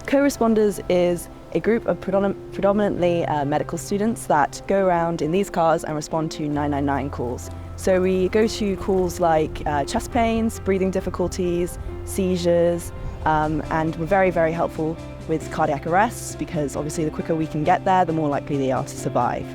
Co-Responders is a group of predominantly medical students that go around in these cars and respond to 999 calls. So we go to calls like chest pains, breathing difficulties, seizures, and we're very, very helpful with cardiac arrests because obviously the quicker we can get there, the more likely they are to survive.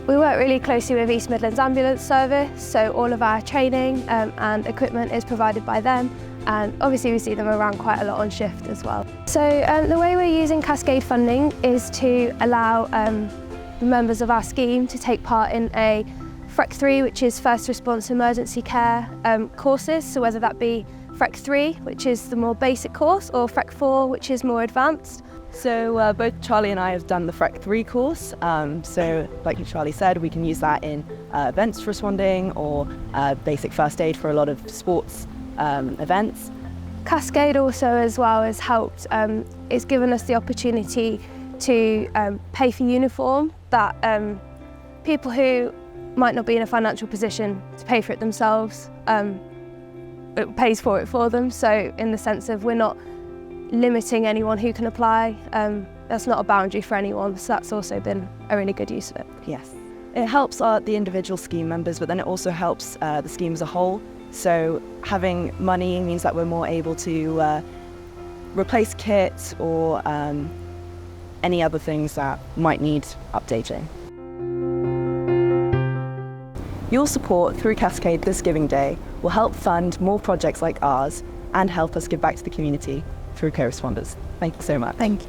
We work really closely with East Midlands Ambulance Service, so all of our training and equipment is provided by them, and obviously we see them around quite a lot on shift as well. So the way we're using Cascade funding is to allow the members of our scheme to take part in a FREC 3, which is First Response Emergency Care courses, so whether that be FREC 3, which is the more basic course, or FREC 4, which is more advanced. So both Charlie and I have done the FREC 3 course, so like Charlie said, we can use that in events responding or basic first aid for a lot of sports events. Cascade also as well has helped, it's given us the opportunity to pay for uniform that people who might not be in a financial position to pay for it themselves, it pays for it for them, so in the sense of we're not limiting anyone who can apply. That's not a boundary for anyone, so that's also been a really good use of it. Yes. It helps the individual scheme members, but then it also helps the scheme as a whole. So having money means that we're more able to replace kits or any other things that might need updating. Your support through Cascade this Giving Day will help fund more projects like ours and help us give back to the community through Co-Responders. Thank you so much. Thank you.